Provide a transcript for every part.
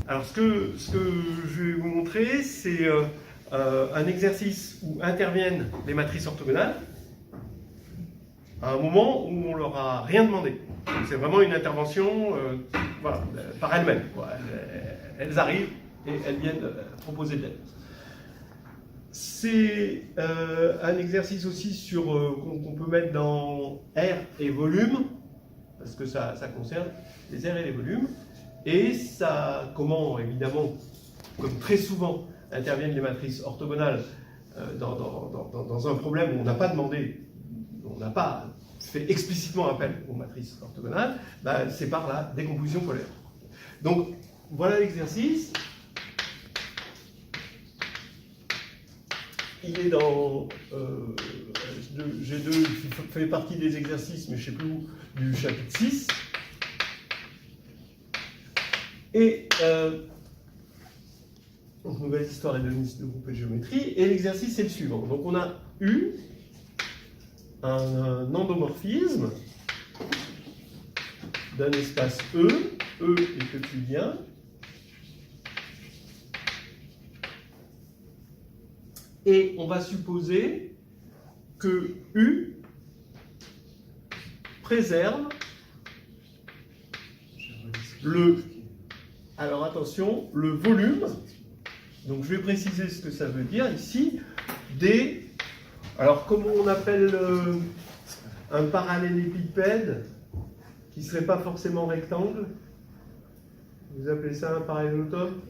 Alors ce que je vais vous montrer, c'est un exercice où interviennent les matrices orthogonales à un moment où on ne leur a rien demandé. C'est vraiment une intervention voilà, par elles-mêmes. Elles arrivent et elles viennent proposer de l'aide. C'est un exercice aussi qu'on peut mettre dans R et volume, parce que ça concerne les R et les volumes. Et ça, comment évidemment, comme très souvent interviennent les matrices orthogonales dans un problème où on n'a pas demandé, on n'a pas fait explicitement appel aux matrices orthogonales, bah, c'est par la décomposition polaire. Donc voilà l'exercice. Il est dans G2, qui fait partie des exercices, mais je ne sais plus où, du chapitre 6. Et donc, nouvelle histoire et de groupe et de géométrie. Et l'exercice est le suivant. Donc on a eu un endomorphisme d'un espace E est euclidien. Et on va supposer que U préserve alors attention, le volume, donc je vais préciser ce que ça veut dire ici, des, alors comment on appelle un parallélépipède qui ne serait pas forcément rectangle? Vous appelez ça un parallélotome?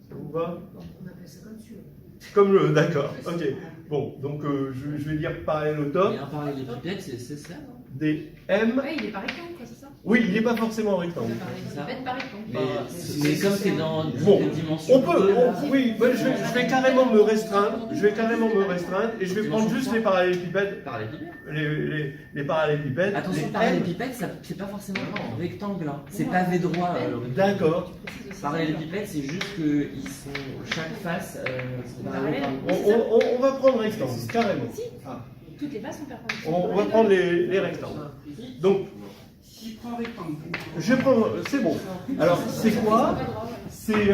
Ça vous va? On appelle ça comme tu veux. Comme le, d'accord, ok. Bon, donc je vais dire parallélotome. Et un parallélépipède, c'est ça, non? Des M. Ouais, il n'est pas rectangle, quoi, c'est ça? Oui, il n'est pas forcément rectangle. Il n'est pas rectangle. Mais comme c'est dans Bon, des dimensions. on peut, oui, ben, je vais carrément me restreindre, et je vais prendre juste les parallélépipèdes. Les parallélépipèdes. Attention, les parallélépipède, c'est pas forcément rectangle, hein. C'est pavé droit. D'accord. Parallélépipède, c'est juste qu'ils sont chaque face. On va prendre rectangle, carrément. Si, toutes les bases sont perpendiculaires. On va prendre les rectangles. Donc, je prends, c'est bon. Alors, c'est quoi? C'est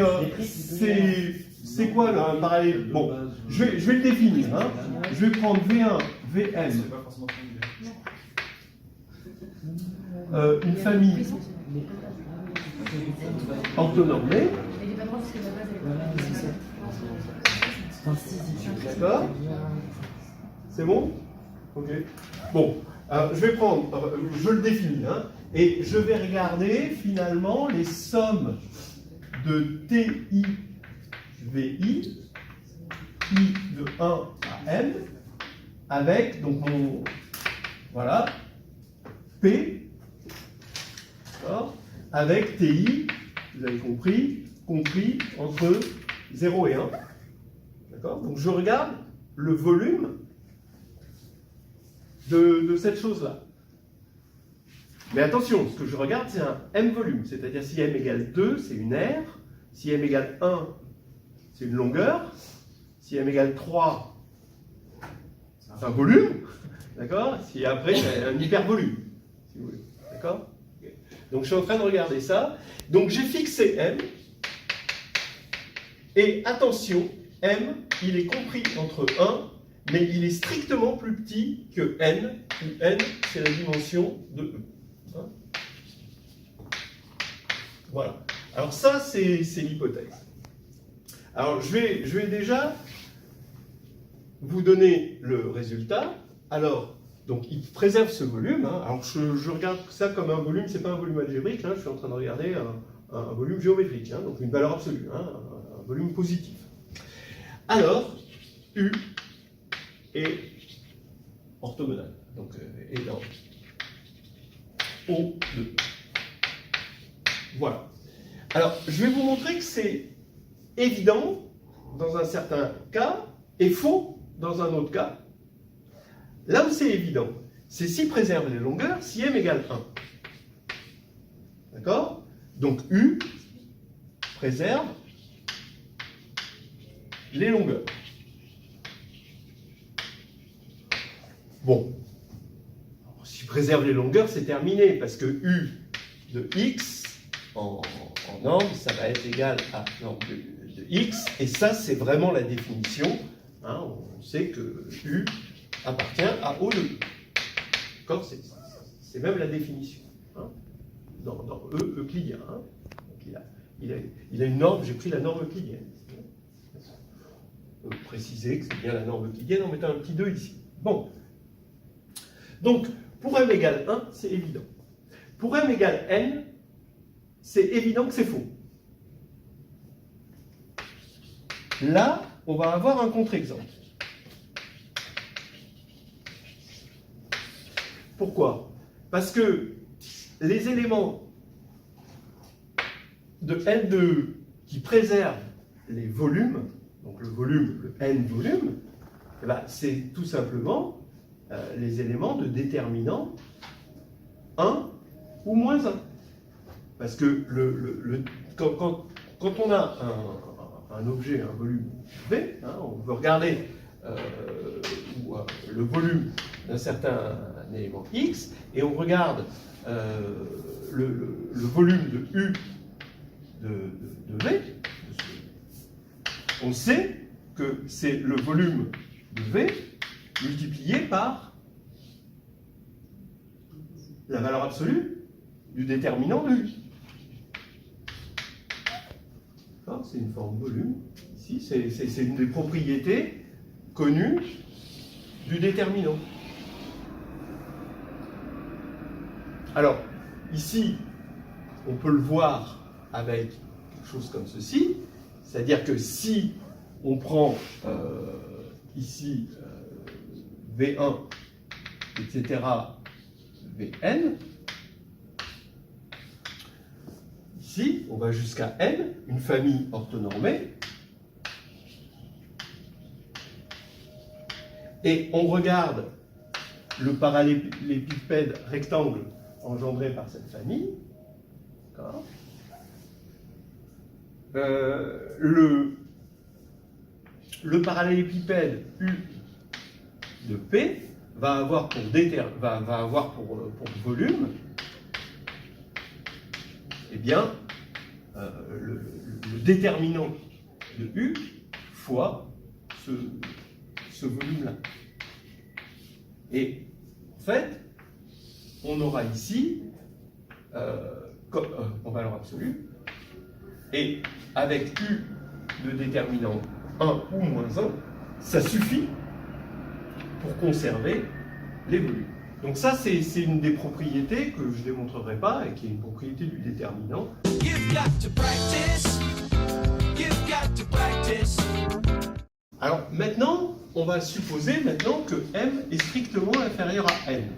quoi là, un parallèle? Bon, je vais le définir. Hein. Je vais prendre V1, Vn. Une famille orthonormée. Il n'est pas droit parce que la base est pas D'accord? C'est bon? Ok. Bon, je vais prendre, je le définis, hein, et je vais regarder finalement les sommes de TI, VI, I de 1 à N, avec, donc mon, voilà, P, d'accord, avec TI, vous avez compris entre 0 et 1. D'accord? Donc je regarde le volume de cette chose-là. Mais attention, ce que je regarde, c'est un M volume. C'est-à-dire si M égale 2, c'est une R. Si M égale 1, c'est une longueur. Si M égale 3, c'est un volume. D'accord? Si après, c'est un hypervolume. Si vous voulez. D'accord? Donc je suis en train de regarder ça. Donc j'ai fixé M. Et attention, M, il est compris entre 1, mais il est strictement plus petit que N, où N, c'est la dimension de E. Hein? Voilà. Alors ça, c'est l'hypothèse. Alors je vais déjà vous donner le résultat. Alors, donc il préserve ce volume. Hein. Alors je regarde ça comme un volume, c'est pas un volume algébrique, hein. Je suis en train de regarder un volume géométrique, hein, donc une valeur absolue, hein, un volume positif. Alors, U est orthogonal, donc est dans O2. Voilà. Alors, je vais vous montrer que c'est évident dans un certain cas et faux dans un autre cas. Là où c'est évident, c'est si préserve les longueurs, si m égale 1. D'accord? Donc U préserve les longueurs. Bon, si je préserve les longueurs, c'est terminé, parce que U de x en norme, ça va être égal à norme de x, et ça, c'est vraiment la définition. Hein, on sait que U appartient à O de U. D'accord, c'est même la définition. Hein, dans euclidien. Hein. Donc il a une norme, j'ai pris la norme euclidienne. On peut préciser que c'est bien la norme euclidienne en mettant un petit 2 ici. Bon. Donc, pour m égale 1, c'est évident. Pour m égale n, c'est évident que c'est faux. Là, on va avoir un contre-exemple. Pourquoi? Parce que les éléments de n de E qui préservent les volumes, donc le volume, le n volume, eh ben, c'est tout simplement les éléments de déterminant 1 ou moins 1. Parce que quand on a un objet, un volume V, hein, on veut regarder le volume d'un certain élément X, et on regarde le volume de U de V, on sait que c'est le volume de V multiplié par la valeur absolue du déterminant de U. C'est une forme volume. Ici, c'est une des propriétés connues du déterminant. Alors, ici, on peut le voir avec quelque chose comme ceci, c'est-à-dire que si on prend ici V1, etc., Vn, ici, on va jusqu'à n, une famille orthonormée, et on regarde le parallélépipède rectangle engendré par cette famille. D'accord. Le parallélépipède U de P va avoir pour volume, eh bien, le déterminant de U fois ce volume-là. Et en fait, on aura ici, en valeur absolue, et avec U de déterminant 1 ou moins 1, ça suffit pour conserver les volumes. Donc ça, c'est une des propriétés que je ne démontrerai pas et qui est une propriété du déterminant. Alors maintenant, on va supposer que M est strictement inférieur à N.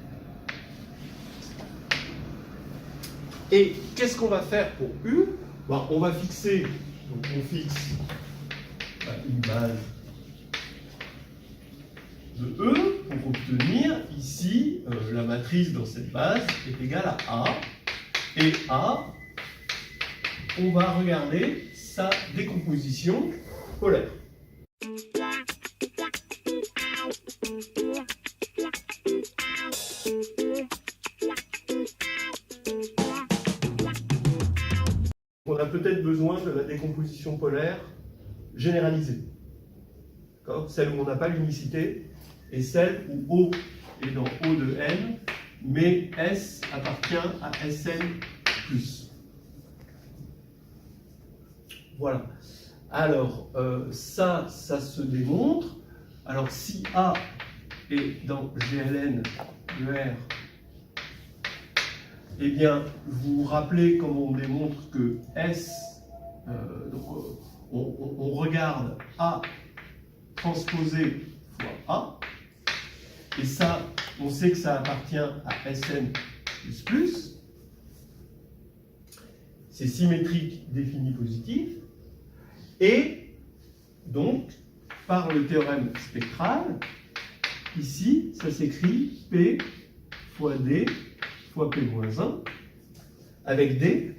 Et qu'est-ce qu'on va faire pour U? Ben, on va fixer, donc on fixe une base de E pour obtenir ici la matrice dans cette base est égale à A. Et A, on va regarder sa décomposition polaire. On a peut-être besoin de la décomposition polaire généralisée. Celle où on n'a pas l'unicité et celle où O est dans O de N, mais S appartient à Sn+. Voilà. Alors, ça se démontre. Alors, si A est dans GLN de R, eh bien, vous vous rappelez comment on démontre que S, on regarde A transposé fois A, et ça, on sait que ça appartient à Sn++. C'est symétrique défini positif, et donc, par le théorème spectral, ici, ça s'écrit P fois D fois P-1, avec D,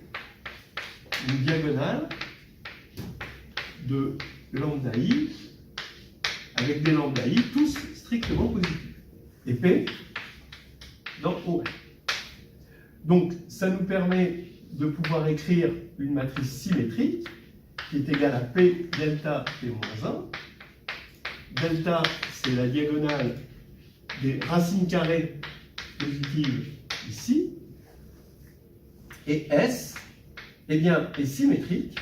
une diagonale de lambda I, avec des lambda I, tous strictement positifs. et P dans OR. Donc, ça nous permet de pouvoir écrire une matrice symétrique qui est égale à P delta P-1. Delta, c'est la diagonale des racines carrées positives ici. Et S, eh bien, est symétrique.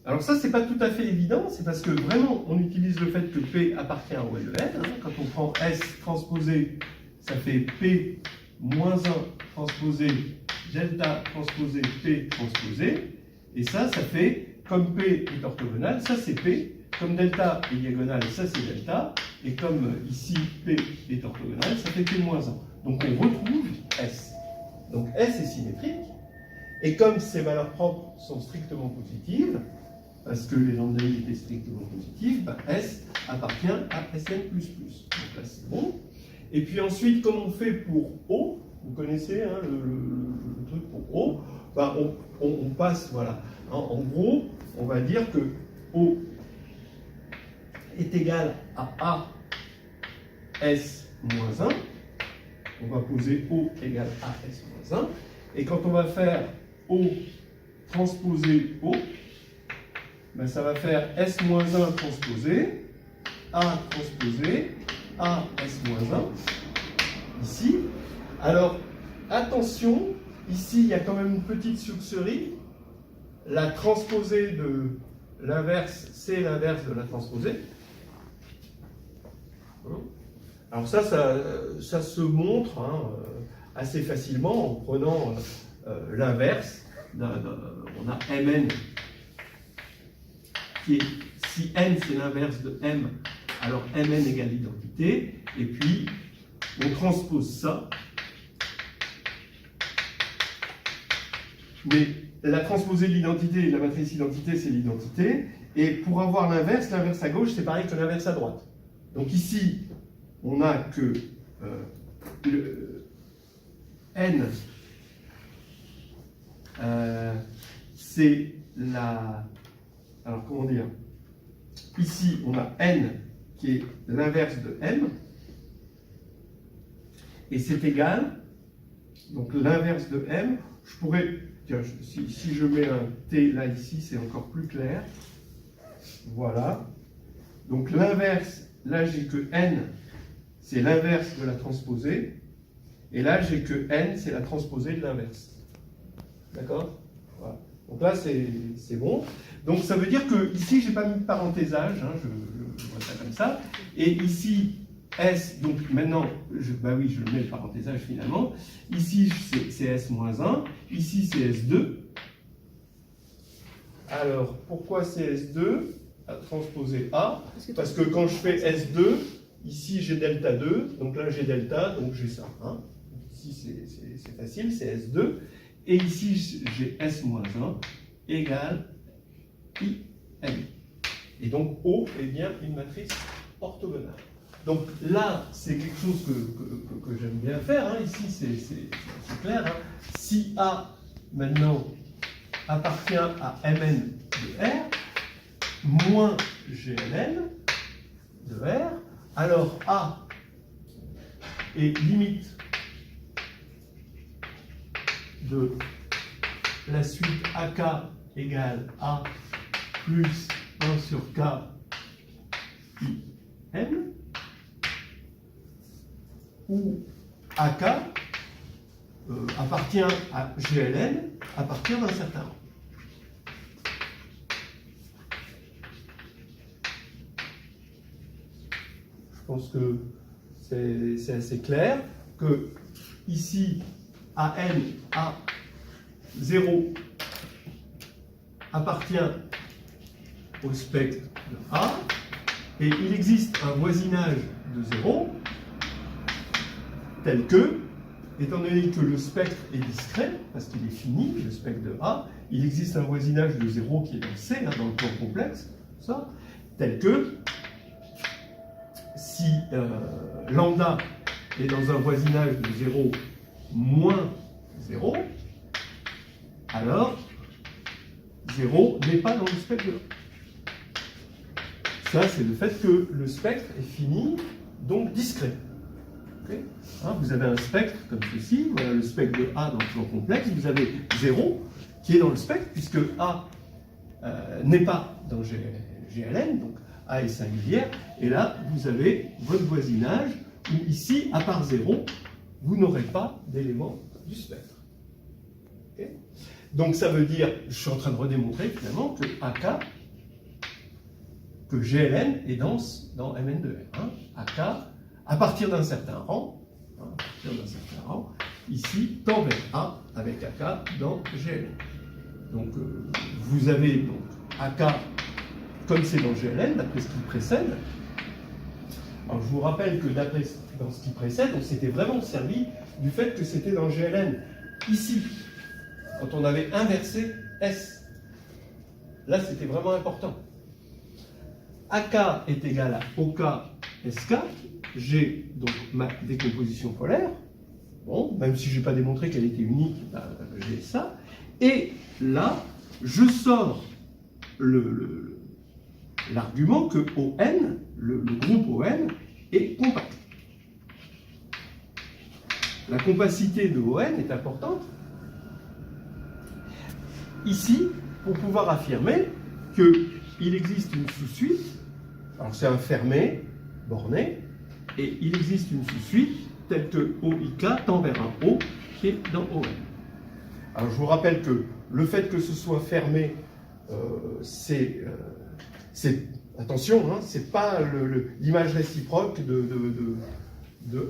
Alors ça, c'est pas tout à fait évident, c'est parce que vraiment, on utilise le fait que P appartient au LEN. Quand on prend S transposé, ça fait P moins 1 transposé delta transposé P transposé. Et ça fait, comme P est orthogonal, ça c'est P. Comme delta est diagonale, ça c'est delta. Et comme ici P est orthogonal, ça fait P moins 1. Donc on retrouve S. Donc S est symétrique. Et comme ces valeurs propres sont strictement positives, parce que les lambda I étaient strictement positifs, ben S appartient à Sn++. Donc là c'est bon. Et puis ensuite, comme on fait pour O, vous connaissez hein, le truc pour O, ben on passe, voilà. En gros, on va dire que O est égal à A S moins 1. On va poser O égale A S moins 1. Et quand on va faire O transposé O, ben ça va faire S moins 1 transposé, A transposé, A S moins 1, ici. Alors, attention, ici il y a quand même une petite sucrerie. La transposée de l'inverse, c'est l'inverse de la transposée. Alors ça se montre hein, assez facilement en prenant l'inverse. On a Mn qui est, si n c'est l'inverse de m, alors Mn égale l'identité, et puis on transpose ça. Mais la transposée de l'identité et de la matrice identité, c'est l'identité. Et pour avoir l'inverse à gauche, c'est pareil que l'inverse à droite. Donc ici, on n'a que le n, c'est la... Alors, comment dire? Ici, on a n qui est l'inverse de m, et c'est égal, donc l'inverse de m, je pourrais, tiens, si je mets un t là, ici, c'est encore plus clair. Voilà. Donc l'inverse, là j'ai que n, c'est l'inverse de la transposée, et là j'ai que n, c'est la transposée de l'inverse. D'accord? Voilà. Donc là, c'est bon. Donc ça veut dire que ici, je n'ai pas mis de parenthésage, hein, je vois ça comme ça. Et ici, S, donc maintenant, bah oui, je mets le parenthésage finalement. Ici, c'est S-1. Ici, c'est S2. Alors, pourquoi c'est S2 à transposer A? Parce que quand je fais S2, ici j'ai delta 2, donc là j'ai delta, donc j'ai ça. Hein. Ici, c'est facile, c'est S2. Et ici, j'ai S-1 égale IM. Et donc, O est bien une matrice orthogonale. Donc là, c'est quelque chose que j'aime bien faire. Hein. Ici, c'est clair. Hein. Si A, maintenant, appartient à Mn de R, moins GLN de R, alors A est limite de la suite AK égale A plus 1 sur K IM, où AK appartient à GLN à partir d'un certain rang. Je pense que c'est assez clair que ici, AN A 0 appartient au spectre de A, et il existe un voisinage de 0 tel que, étant donné que le spectre est discret, parce qu'il est fini, le spectre de A, il existe un voisinage de 0 qui est dans C, hein, dans le plan complexe, ça, tel que si lambda est dans un voisinage de 0 moins 0, alors 0 n'est pas dans le spectre de A. Ça, c'est le fait que le spectre est fini, donc discret. Okay. Hein, vous avez un spectre comme ceci, voilà le spectre de A dans le plan complexe, vous avez 0 qui est dans le spectre, puisque A n'est pas dans GLN, donc A est singulière, et là vous avez votre voisinage, où ici, à part 0, vous n'aurez pas d'élément du spectre. Okay. Donc ça veut dire, je suis en train de redémontrer finalement que AK, que GLN est dense dans Mn de R. Hein. AK, à partir d'un certain rang, ici, tend vers A avec AK dans GLN. Donc vous avez donc, AK, comme c'est dans GLN, d'après ce qui précède. Alors je vous rappelle que dans ce qui précède, on s'était vraiment servi du fait que c'était dans GLN. Ici, quand on avait inversé S, là c'était vraiment important. AK est égal à OK SK, j'ai donc ma décomposition polaire, bon, même si je n'ai pas démontré qu'elle était unique, ben, j'ai ça, et là, je sors l'argument que ON, le groupe ON, est compact. La compacité de ON est importante. Ici, pour pouvoir affirmer qu'il existe une sous-suite, alors c'est un fermé, borné, et il existe une sous-suite telle que OIK tend vers un O qui est dans ON. Alors je vous rappelle que le fait que ce soit fermé, c'est attention, hein, c'est pas l'image réciproque de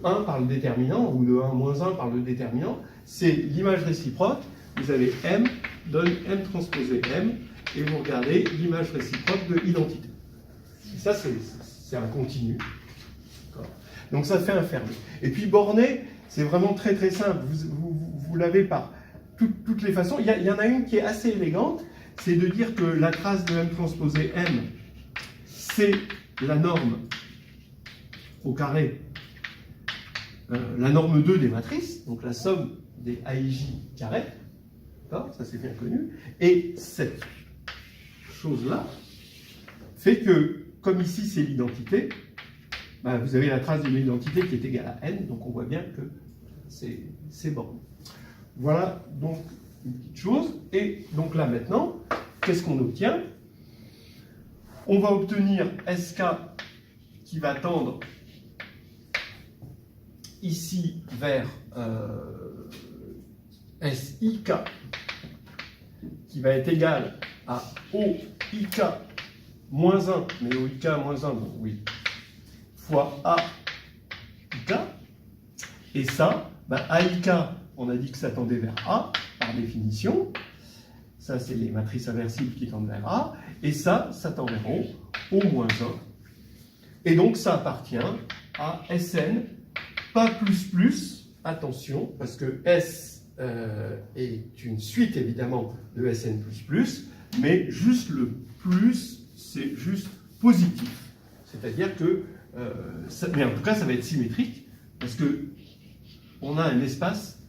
1 par le déterminant ou de 1 moins 1 par le déterminant, c'est l'image réciproque. Vous avez M donne M transposé M et vous regardez l'image réciproque de l'identité. Et ça, c'est un continu. Donc ça fait un fermé. Et puis borné, c'est vraiment très très simple. Vous l'avez par toutes les façons. Il y en a une qui est assez élégante, c'est de dire que la trace de M transposé M, c'est la norme au carré, la norme 2 des matrices, donc la somme des AIJ carrés. Ça c'est bien connu. Et cette chose-là fait que, comme ici c'est l'identité, ben, vous avez la trace de l'identité qui est égale à n, donc on voit bien que c'est borné. Voilà donc une petite chose. Et donc là maintenant, qu'est-ce qu'on obtient? On va obtenir SK qui va tendre ici vers SIK qui va être égal à OIK moins 1, mais OIK moins 1, donc oui, fois AIK. Et ça, ben, AIK, on a dit que ça tendait vers A, par définition. Ça, c'est les matrices inversibles qui tendent vers A. Et ça tend vers O moins 1. Et donc, ça appartient à Sn, pas plus, attention, parce que S est une suite, évidemment, de Sn++, mais juste le plus, c'est juste positif. C'est-à-dire que, mais en tout cas, ça va être symétrique, parce que on a un espace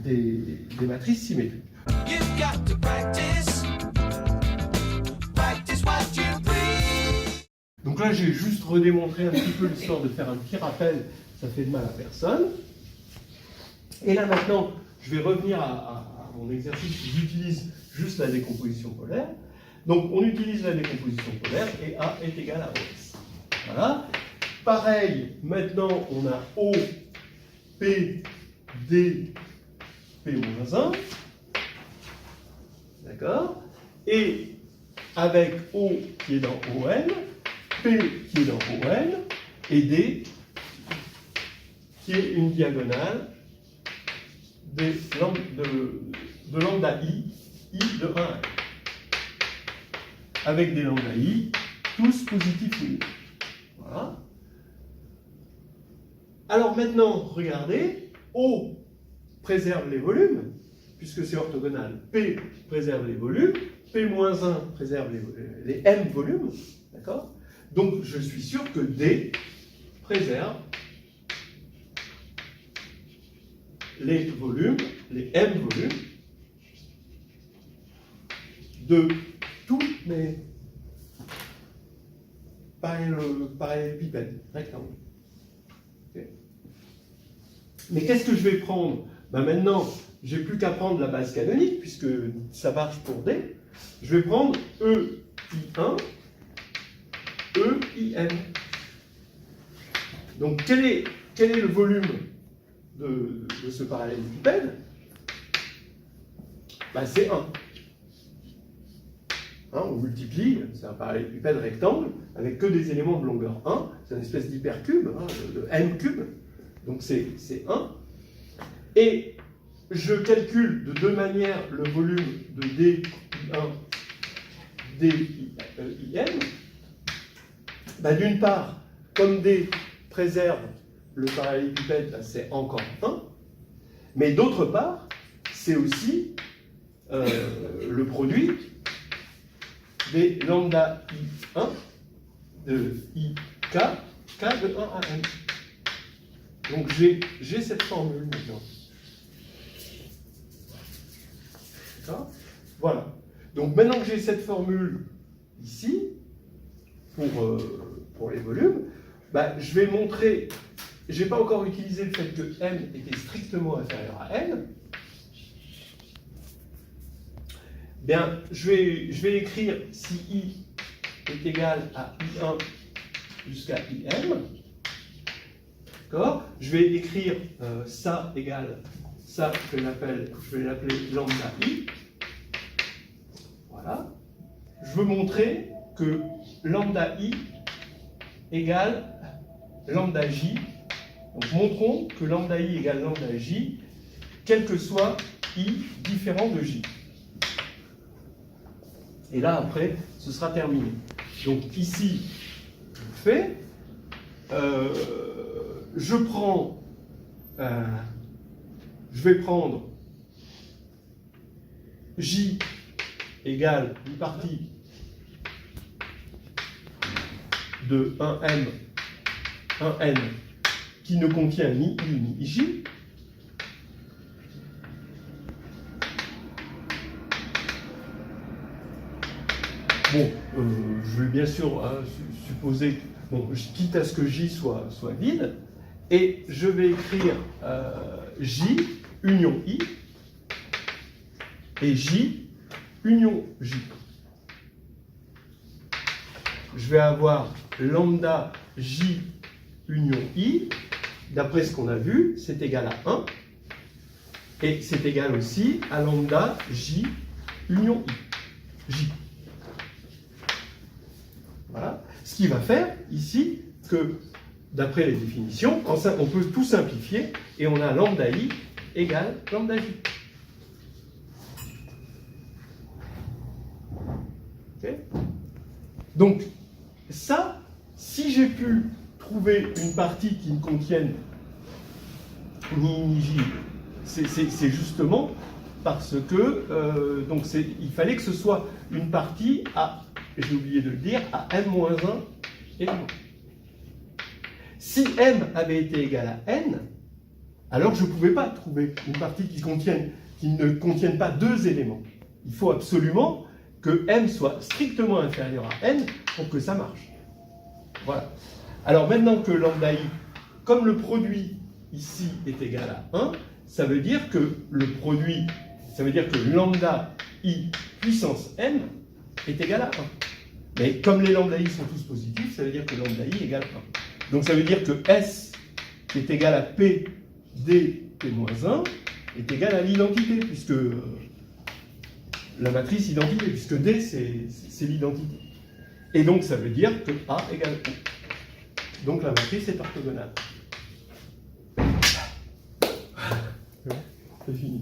des matrices symétriques. Donc là, j'ai juste redémontré un petit peu l'histoire de faire un petit rappel, ça fait de mal à personne. Et là maintenant, je vais revenir à mon exercice où j'utilise juste la décomposition polaire. Donc on utilise la décomposition polaire et A est égal à OS. Voilà. Pareil, maintenant on a O, P, D, P-1. D'accord? Et avec O qui est dans ON, P qui est dans ON, et D qui est une diagonale de lambda I de 1 à n. Avec des lambda I, tous positifs ou nuls. Voilà. Alors maintenant, regardez, O préserve les volumes, puisque c'est orthogonal. P préserve les volumes, P-1 préserve les M volumes, d'accord? Donc je suis sûr que D préserve les volumes, les M volumes, de tous mes parallélépipèdes rectangles. Okay. Mais qu'est-ce que je vais prendre? Maintenant, j'ai plus qu'à prendre la base canonique, puisque ça marche pour D. Je vais prendre EI1, EIN. Donc, quel est le volume de ce parallélépipède? C'est 1. On multiplie, c'est un parallélépipède rectangle, avec que des éléments de longueur 1. C'est une espèce d'hypercube, de n cube. Donc, c'est 1. Et je calcule de deux manières le volume de DI1, DIN. D'une part, comme D préserve le parallélépipède, c'est encore 1. Mais d'autre part, c'est aussi le produit des lambda I1 de IK, K de 1 à N. Donc j'ai cette formule maintenant. D'accord ? Voilà. Donc maintenant que j'ai cette formule ici, pour les volumes, je vais montrer, je n'ai pas encore utilisé le fait que M était strictement inférieur à N. Je vais écrire si I est égal à I1 jusqu'à IM. D'accord ? Je vais écrire ça égale ça, je vais l'appeler lambda I. Voilà. Je veux montrer que lambda I égale lambda J. Donc montrons que lambda I égale lambda J, quel que soit I différent de J. Et là, après, ce sera terminé. Donc ici, je fais, je vais prendre J égale une partie de 1M, 1N, qui ne contient ni I ni J. Je vais bien sûr supposer, quitte à ce que J soit vide, et je vais écrire J union I et J union J. Je vais avoir lambda J union I, d'après ce qu'on a vu, c'est égal à 1, et c'est égal aussi à lambda J union I, J. Voilà. Ce qui va faire ici que, d'après les définitions, on peut tout simplifier et on a lambda I égale lambda J. Okay. Donc, ça, si j'ai pu trouver une partie qui ne contienne ni J, c'est justement parce que il fallait que ce soit une partie à, j'ai oublié de le dire, à n-1 éléments. Si m avait été égal à n, alors je ne pouvais pas trouver une partie qui ne contienne pas deux éléments. Il faut absolument que m soit strictement inférieur à n pour que ça marche. Voilà. Alors maintenant que lambda i, comme le produit ici est égal à 1, ça veut dire que lambda i puissance n est égal à 1. Mais comme les lambda i sont tous positifs, ça veut dire que lambda i égale 1. Donc ça veut dire que S qui est égal à P d P-1 est égal à l'identité, puisque la matrice identité, puisque D c'est l'identité. Et donc ça veut dire que A égale O. Donc la matrice est orthogonale. C'est fini.